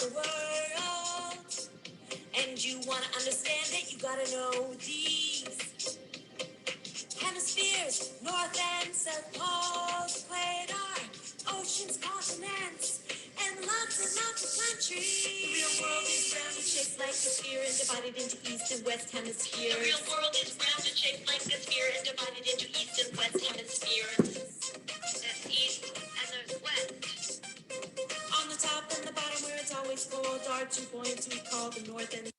the world. And you want to understand it, you got to know these hemispheres, north and south poles, equator, oceans, continents, and lots of countries. The real world is round and shaped like a sphere and divided into east and west hemispheres. The real world is round and shaped like a sphere and divided into east and west hemispheres. That's east and there's west. On the top and the bottom where it's always cold are 2 points we call the north and the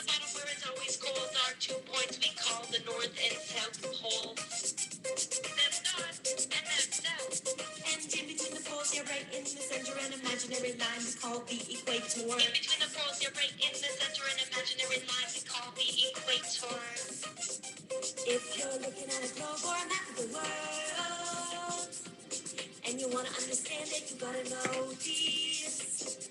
bottom where it's always cold are 2 points we call the north and south pole. That's north and that's south. And in between the poles, you're right in the center, an imaginary line we call the equator. In between the poles, you're right in the center, an imaginary line we call the equator. If you're looking at a globe or a map of the world, and you want to understand it, you gotta know these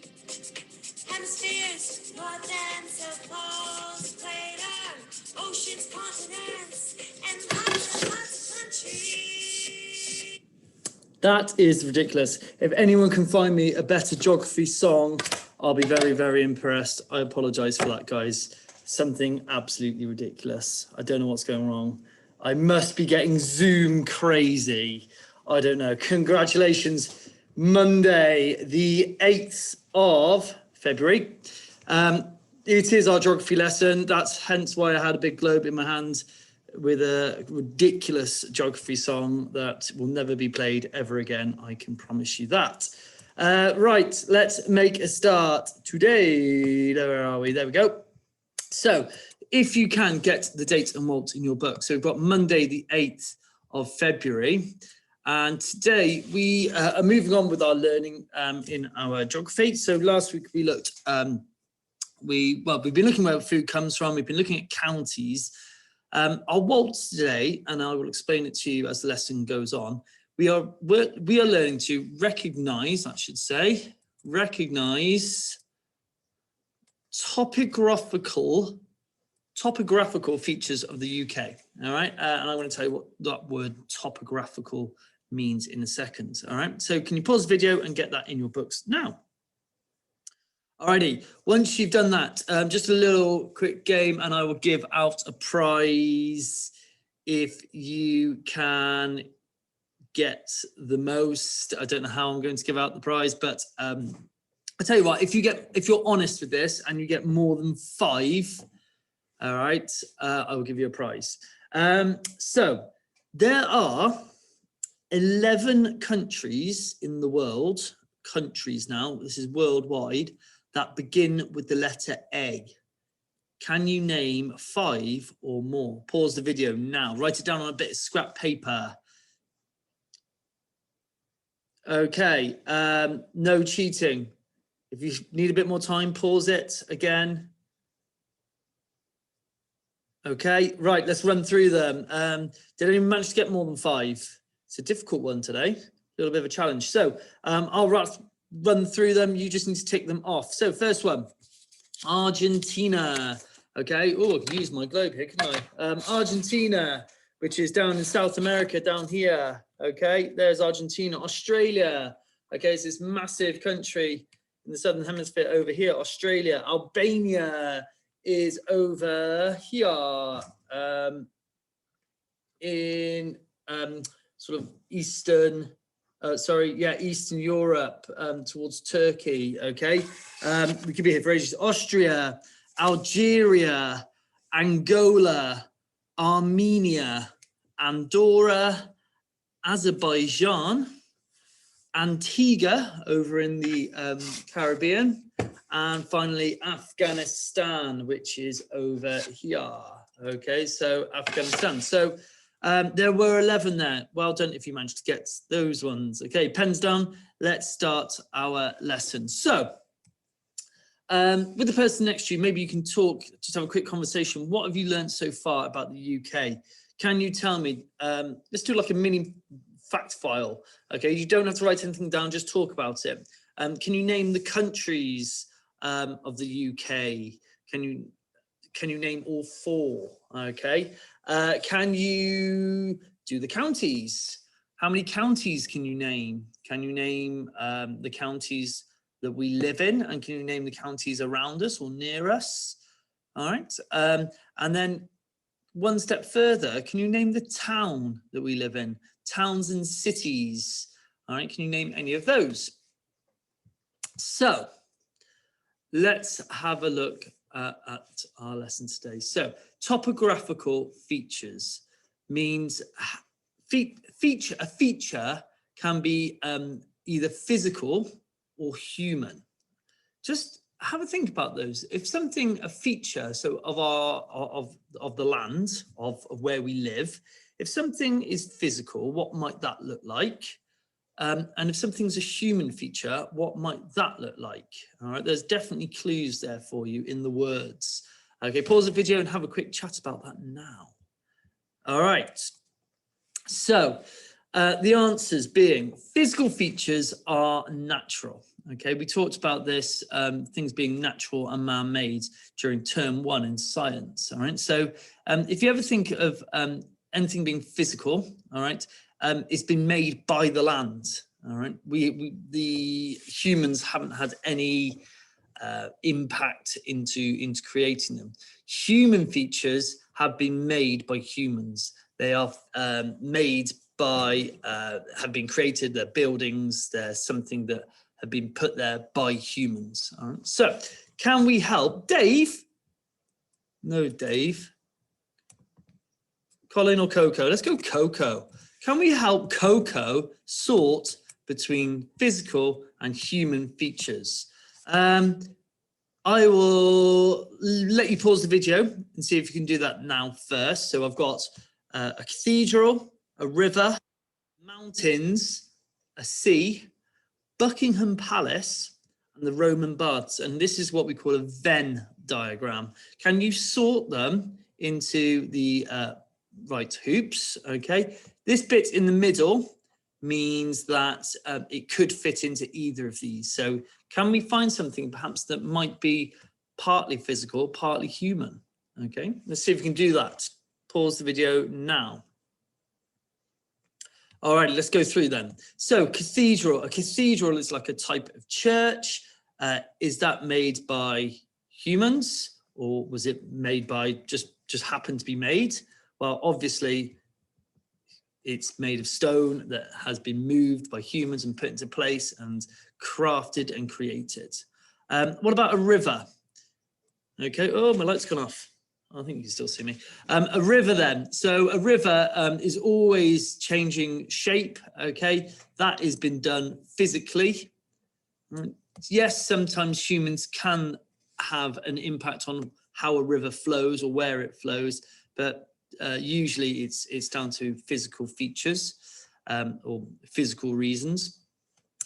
hemispheres, north and south poles, equator, oceans, continents, and lots of countries. That is ridiculous. If anyone can find me a better geography song, I'll be very, very impressed. I apologize for that, guys. Something absolutely ridiculous. I don't know what's going wrong. I must be getting Zoom crazy. I don't know. Congratulations. Monday, the 8th of February. It is our geography lesson. That's hence why I had a big globe in my hand with a ridiculous geography song that will never be played ever again. I can promise you that. Right, let's make a start today. Where are we? There we go. So if you can get the date and month in your book. So we've got Monday, the 8th of February. And today we are moving on with our learning in our geography. So last week we looked, we've been looking where food comes from. We've been looking at counties. I'll waltz today, and I will explain it to you as the lesson goes on. We are learning to recognise topographical features of the UK. All right, and I'm going to tell you what that word topographical means in a second. All right, so can you pause the video and get that in your books now? Alrighty, once you've done that, just a little quick game, and I will give out a prize if you can get the most. I don't know how I'm going to give out the prize, but I tell you what, if you're honest with this and you get more than 5, all right, I will give you a prize. So there are 11 countries in the world, now, this is worldwide, that begin with the letter A. Can you name 5 or more? Pause the video now. Write it down on a bit of scrap paper. Okay, no cheating. If you need a bit more time, pause it again. Okay, right, let's run through them. Did anyone manage to get more than 5? It's a difficult one today, a little bit of a challenge. So I'll run through them. You just need to tick them off. So first one, Argentina. Okay, oh, I can use my globe here, can I? Argentina, which is down in South America, down here. Okay, there's Argentina. Australia. Okay, it's this massive country in the Southern Hemisphere over here. Australia. Albania is over here in sort of Eastern Europe, towards Turkey. Okay, we could be here for ages. Austria, Algeria, Angola, Armenia, Andorra, Azerbaijan, Antigua over in the Caribbean, and finally Afghanistan, which is over here. Okay, so Afghanistan. So there were 11 there. Well done if you managed to get those ones. Okay, pens down. Let's start our lesson. So with the person next to you, maybe you can talk, just have a quick conversation. What have you learned so far about the UK? Can you tell me, let's do like a mini fact file. Okay, you don't have to write anything down, just talk about it. Can you name the countries of the UK? Can you name all 4? Okay. Can you do the counties? How many counties can you name? Can you name the counties that we live in? And can you name the counties around us or near us? All right. And then one step further, can you name the town that we live in? Towns and cities. All right. Can you name any of those? So let's have a look at our lesson today. So topographical features means a feature can be either physical or human. Just have a think about those. If something, a feature, so of the land, of where we live, if something is physical, what might that look like? And if something's a human feature, what might that look like? All right, there's definitely clues there for you in the words. Okay, pause the video and have a quick chat about that now. All right, so the answers being physical features are natural. Okay, we talked about this, things being natural and man-made during term 1 in science. All right, so if you ever think of anything being physical, all right, it's been made by the land. All right, the humans haven't had any impact into creating them. Human features have been made by humans. They are made by, have been created. They're buildings. They're something that have been put there by humans. All right. So, can we help Dave? No, Dave. Colin or Coco? Let's go Coco. Can we help Coco sort between physical and human features? I will let you pause the video and see if you can do that now first. So I've got a cathedral, a river, mountains, a sea, Buckingham Palace, and the Roman baths. And this is what we call a Venn diagram. Can you sort them into the right hoops? Okay. This bit in the middle means that it could fit into either of these. So can we find something perhaps that might be partly physical, partly human? Okay, let's see if we can do that. Pause the video now. All right, let's go through them. So cathedral, a cathedral is like a type of church. Is that made by humans, or was it made by just happened to be made? Well, obviously it's made of stone that has been moved by humans and put into place and crafted and created. What about a river? Okay, oh, my light's gone off. I think you can still see me. A river then. So a river is always changing shape, okay? That has been done physically. Yes, sometimes humans can have an impact on how a river flows or where it flows, but usually it's down to physical features or physical reasons.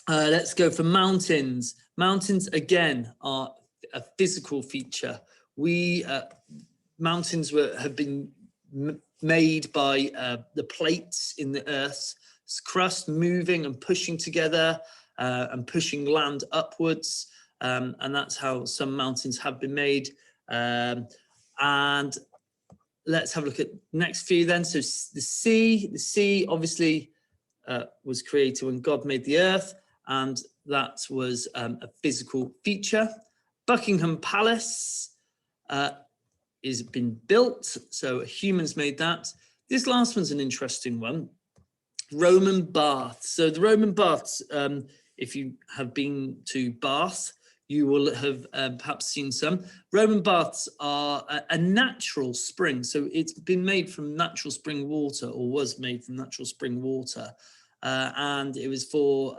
Let's go for mountains. Mountains, again, are a physical feature. Mountains have been made by the plates in the Earth's crust moving and pushing together and pushing land upwards. And that's how some mountains have been made. And let's have a look at the next few then. So the sea obviously was created when God made the earth, and that was a physical feature. Buckingham Palace is been built, so humans made that. This last one's an interesting one. Roman baths. So the Roman baths, if you have been to Bath, you will have perhaps seen some. Roman baths are a natural spring. So it's been made from natural spring water, or was made from natural spring water. And it was for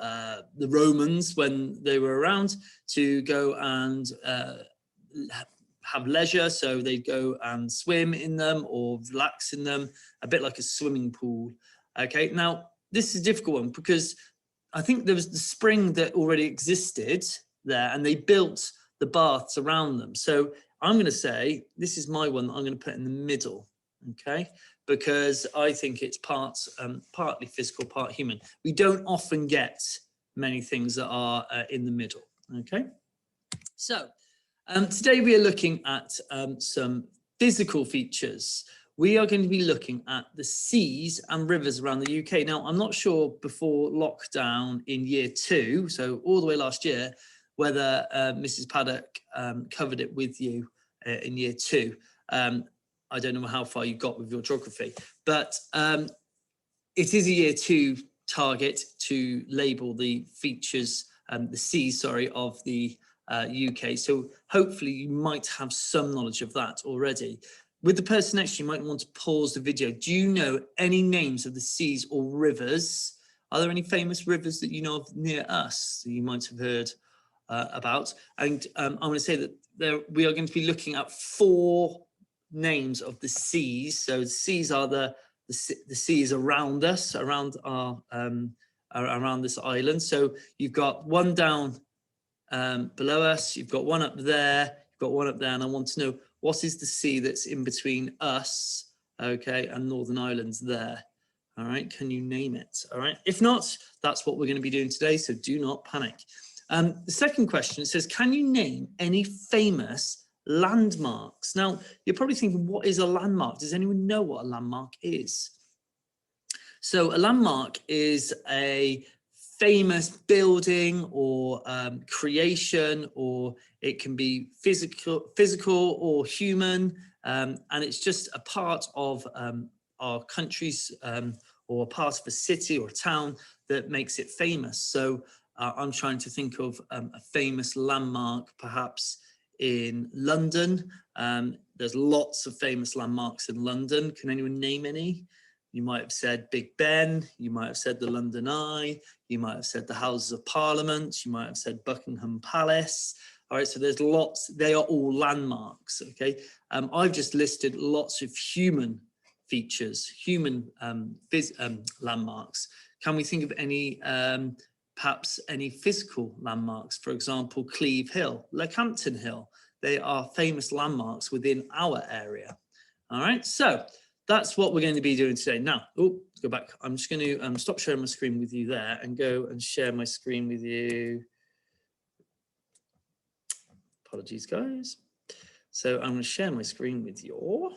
the Romans, when they were around, to go and have leisure. So they'd go and swim in them or relax in them, a bit like a swimming pool. Okay, now this is a difficult one because I think there was the spring that already existed there, and they built the baths around them. So I'm going to say this is my one that I'm going to put in the middle, okay, because I think it's partly physical, part human. We don't often get many things that are in the middle, okay. So today we are looking at some physical features. We are going to be looking at the seas and rivers around the UK. Now, I'm not sure before lockdown in year 2, so all the way last year, whether Mrs. Paddock covered it with you in year 2. I don't know how far you got with your geography, but it is a year 2 target to label the features, the seas, sorry, of the UK. So hopefully you might have some knowledge of that already. With the person next to you, you might want to pause the video. Do you know any names of the seas or rivers? Are there any famous rivers that you know of near us that you might have heard about? And I'm going to say that we are going to be looking at 4 names of the seas. So the seas are the seas around us, around our around this island. So you've got one down below us, you've got one up there, you've got one up there, and I want to know what is the sea that's in between us, okay, and Northern Ireland's there. All right, can you name it? All right, if not, that's what we're going to be doing today, so do not panic. The second question, it says, can you name any famous landmarks? Now, you're probably thinking, what is a landmark? Does anyone know what a landmark is? So a landmark is a famous building or creation, or it can be physical or human, and it's just a part of our country's or a part of a city or a town that makes it famous. So I'm trying to think of a famous landmark, perhaps in London. There's lots of famous landmarks in London. Can anyone name any? You might have said Big Ben, you might have said the London Eye, you might have said the Houses of Parliament, you might have said Buckingham Palace. All right, so there's lots, they are all landmarks, okay? I've just listed lots of human features, human landmarks. Can we think of any, perhaps any physical landmarks? For example, Cleve Hill, Leckhampton Hill. They are famous landmarks within our area. All right, so that's what we're going to be doing today. Now, let's go back. I'm just going to stop sharing my screen with you there and go and share my screen with you. Apologies, guys. So I'm going to share my screen with you,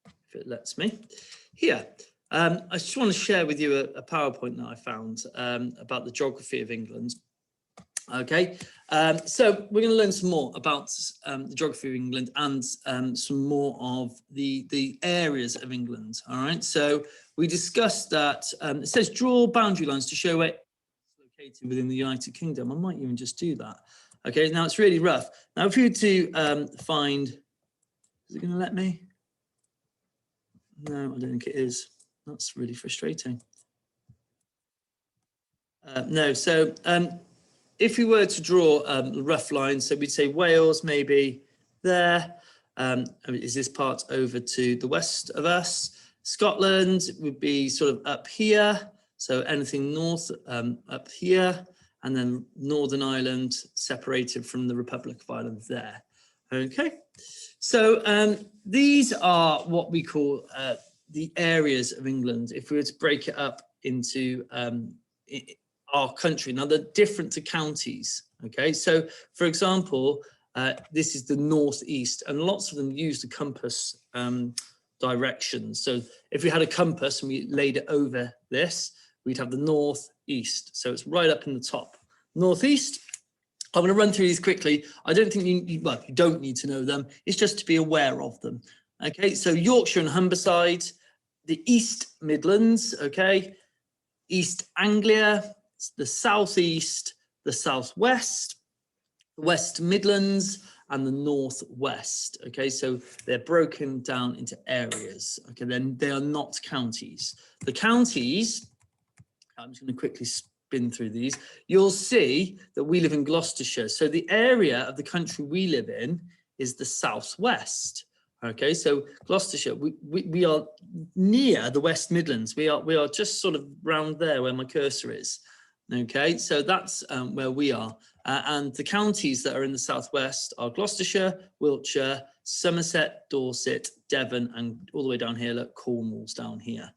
if it lets me. Here, I just want to share with you a PowerPoint that I found about the geography of England. Okay, so we're going to learn some more about the geography of England and some more of the areas of England. All right, so we discussed that it says draw boundary lines to show where it's located within the United Kingdom. I might even just do that. Okay, now it's really rough. Now if you were to find, is it going to let me? No, I don't think it is. That's really frustrating. No, so if we were to draw rough lines, so we'd say Wales maybe there. Is this part over to the west of us? Scotland would be sort of up here. So anything north up here, and then Northern Ireland separated from the Republic of Ireland there. Okay, so these are what we call the areas of England. If we were to break it up into our country. Now they're different to counties, okay? So for example, this is the northeast, and lots of them use the compass directions. So if we had a compass and we laid it over this, we'd have the northeast. So it's right up in the top. Northeast, I'm going to run through these quickly. I don't think you don't need to know them. It's just to be aware of them. Okay, so Yorkshire and Humberside, the East Midlands, okay, East Anglia, the southeast, the southwest, the West Midlands, and the northwest. Okay, so they're broken down into areas. Okay, then they are not counties. The counties, I'm just going to quickly spin through these. You'll see that we live in Gloucestershire. So the area of the country we live in is the southwest. Okay, so Gloucestershire, we are near the West Midlands. We are just sort of round there where my cursor is. Okay, so that's where we are. And the counties that are in the southwest are Gloucestershire, Wiltshire, Somerset, Dorset, Devon, and all the way down here, look, Cornwall's down here.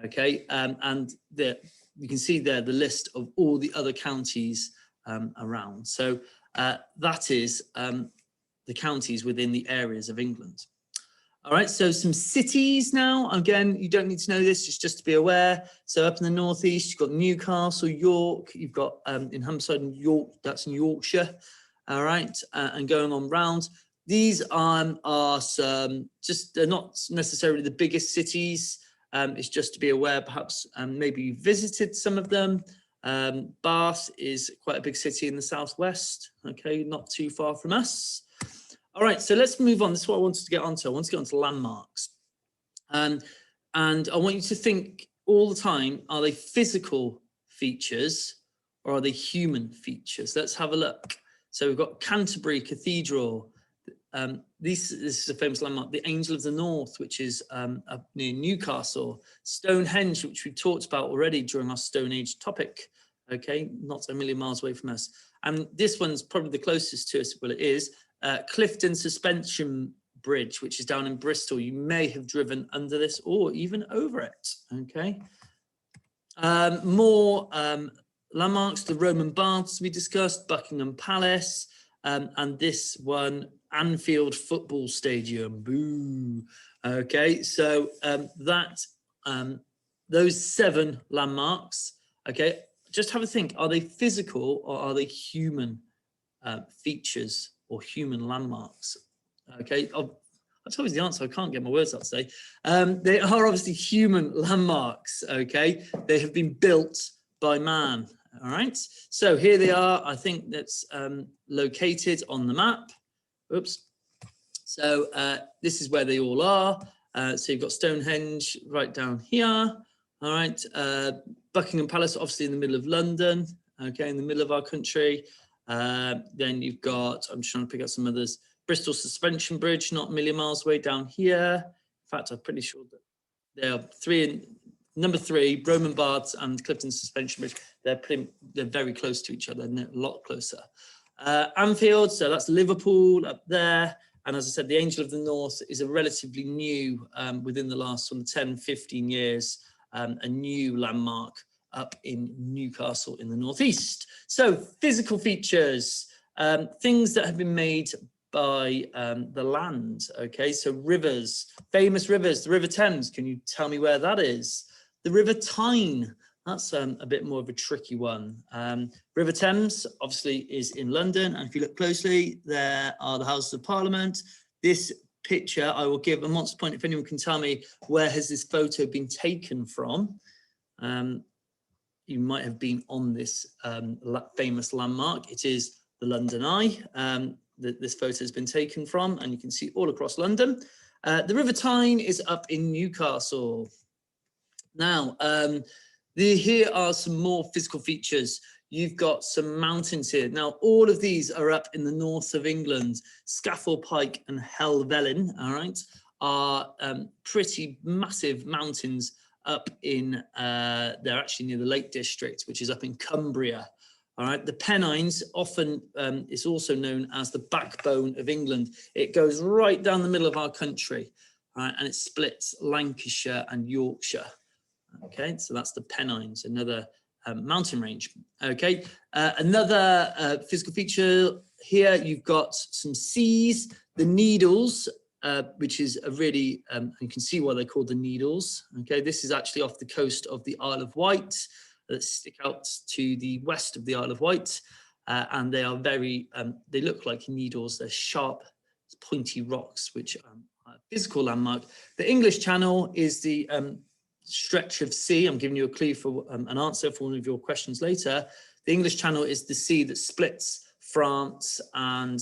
Okay, and you can see there the list of all the other counties around. So that is the counties within the areas of England. All right, so some cities now. Again, you don't need to know this, just to be aware. So up in the northeast, you've got Newcastle, York. You've got in Humberside and York, that's in Yorkshire. All right, and going on round. These are some, just they're not necessarily the biggest cities. It's just to be aware, perhaps maybe you visited some of them. Bath is quite a big city in the southwest. Okay, not too far from us. All right, so let's move on. This is what I wanted to get onto. I want to get onto landmarks. And I want you to think all the time, are they physical features or are they human features? Let's have a look. So we've got Canterbury Cathedral. This is a famous landmark, the Angel of the North, which is up near Newcastle. Stonehenge, which we talked about already during our Stone Age topic. Okay, not a million miles away from us. And this one's probably the closest to us. Well, it is. Clifton Suspension Bridge, which is down in Bristol. You may have driven under this or even over it, okay? More landmarks, the Roman Baths we discussed, Buckingham Palace, and this one, Anfield Football Stadium, boo. Okay, so those 7 landmarks, okay, just have a think, are they physical or are they human features or human landmarks? Okay, that's always the answer. I can't get my words out today. They are obviously human landmarks. Okay, they have been built by man. All right, so here they are. I think that's located on the map. Oops. So this is where they all are. So you've got Stonehenge right down here. All right, Buckingham Palace, obviously in the middle of London. Okay, in the middle of our country. Then you've got, I'm just trying to pick up some others, Bristol Suspension Bridge, not a million miles away down here. In fact, I'm pretty sure that there are number 3, Roman Baths and Clifton Suspension Bridge. They're very close to each other, a lot closer. Anfield, so that's Liverpool up there. And as I said, the Angel of the North is a relatively new, within the last sort of 10, 15 years, a new landmark up in Newcastle in the northeast. So physical features, things that have been made by the land. Okay, so rivers, famous rivers, the River Thames. Can you tell me where that is? The River Tyne, that's a bit more of a tricky one. River Thames obviously is in London, and if you look closely, there are the Houses of Parliament. This picture I will give a monster point if anyone can tell me where has this photo been taken from. You might have been on this famous landmark. It is the London Eye that this photo has been taken from, and you can see all across London. The River Tyne is up in Newcastle. Now, here are some more physical features. You've got some mountains here. Now, all of these are up in the north of England. Scafell Pike and Helvellyn, all right, are pretty massive mountains up in, they're actually near the Lake District, which is up in Cumbria. All right, the Pennines often is also known as the backbone of England. It goes right down the middle of our country, all right, and it splits Lancashire and Yorkshire. Okay, so that's the Pennines, another mountain range. Okay, another physical feature here, you've got some seas, the Needles, which is a really, you can see why they're called the Needles. Okay, this is actually off the coast of the Isle of Wight, that stick out to the west of the Isle of Wight, and they are very, they look like needles. They're sharp, pointy rocks, which are a physical landmark. The English Channel is the stretch of sea. I'm giving you a clue for an answer for one of your questions later. The English Channel is the sea that splits France and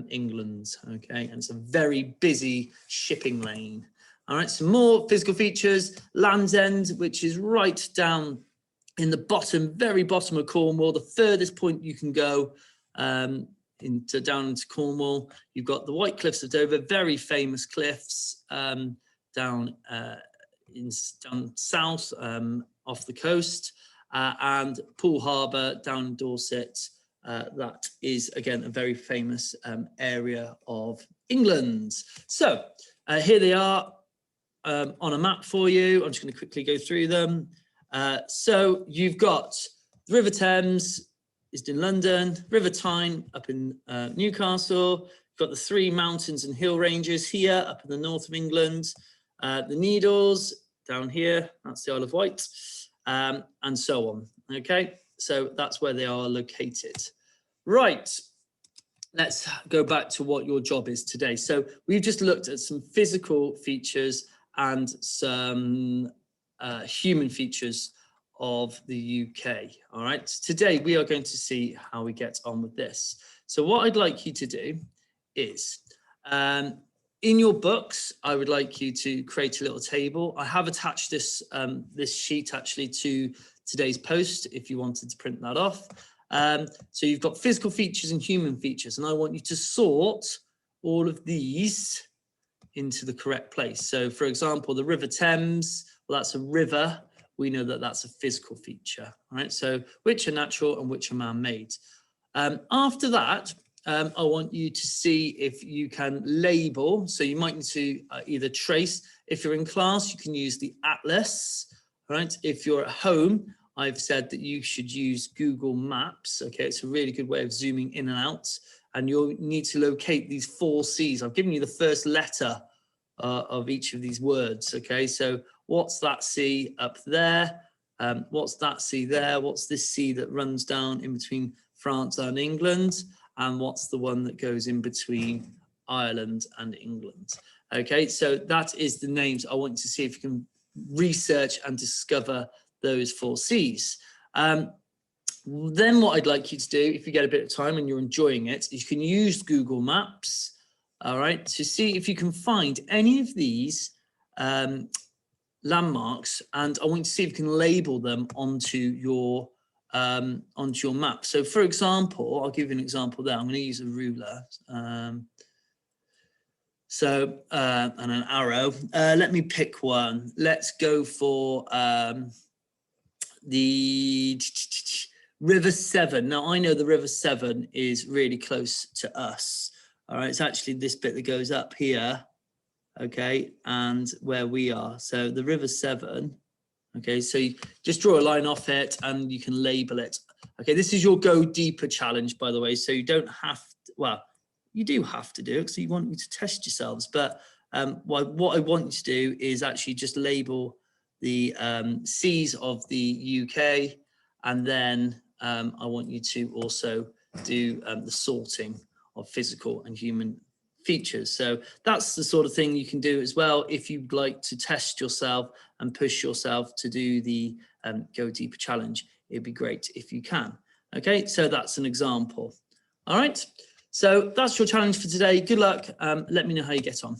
England, okay? And it's a very busy shipping lane. All right, some more physical features. Land's End, which is right down in the bottom, very bottom of Cornwall, the furthest point you can go down into Cornwall. You've got the White Cliffs of Dover, very famous cliffs down south off the coast, and Poole Harbour down in Dorset. That is, again, a very famous area of England. So here they are on a map for you. I'm just going to quickly go through them. So you've got the River Thames is in London, River Tyne up in Newcastle. got the 3 mountains and hill ranges here up in the north of England, the Needles down here, that's the Isle of Wight, and so on. Okay, so that's where they are located. Right, let's go back to what your job is today. So we've just looked at some physical features and some human features of the UK. All right, today we are going to see how we get on with this. So what I'd like you to do is, in your books, I would like you to create a little table. I have attached this, this sheet actually to today's post if you wanted to print that off. So you've got physical features and human features, and I want you to sort all of these into the correct place. So for example, the River Thames, well, that's a river. We know that that's a physical feature, right? So which are natural and which are man-made. After that, I want you to see if you can label. So you might need to either trace. If you're in class, you can use the atlas, right? If you're at home, I've said that you should use Google Maps. Okay, it's a really good way of zooming in and out. And you'll need to locate these 4 C's. I've given you the first letter of each of these words. Okay, so what's that C up there? What's that C there? What's this C that runs down in between France and England? And what's the one that goes in between Ireland and England? Okay, so that is the names. I want you to see if you can research and discover those 4 C's. Then what I'd like you to do, if you get a bit of time and you're enjoying it, you can use Google Maps, all right, to see if you can find any of these landmarks, and I want you to see if you can label them onto your map. So for example, I'll give you an example there. I'm going to use a ruler. And an arrow. Let me pick one. Let's go for the River Severn. Now I know the River Severn is really close to us. All right, it's actually this bit that goes up here, okay, and where we are. So the River Severn, okay, so you just draw a line off it and you can label it. Okay, this is your Go Deeper challenge, by the way, so you don't have to, well, you do have to do it, so you want you to test yourselves, but what I want you to do is actually just label the C's of the UK, and then I want you to also do the sorting of physical and human features. So that's the sort of thing you can do as well if you'd like to test yourself and push yourself to do the Go Deeper challenge. It'd be great if you can. Okay, so that's an example. All right, so that's your challenge for today. Good luck. Let me know how you get on.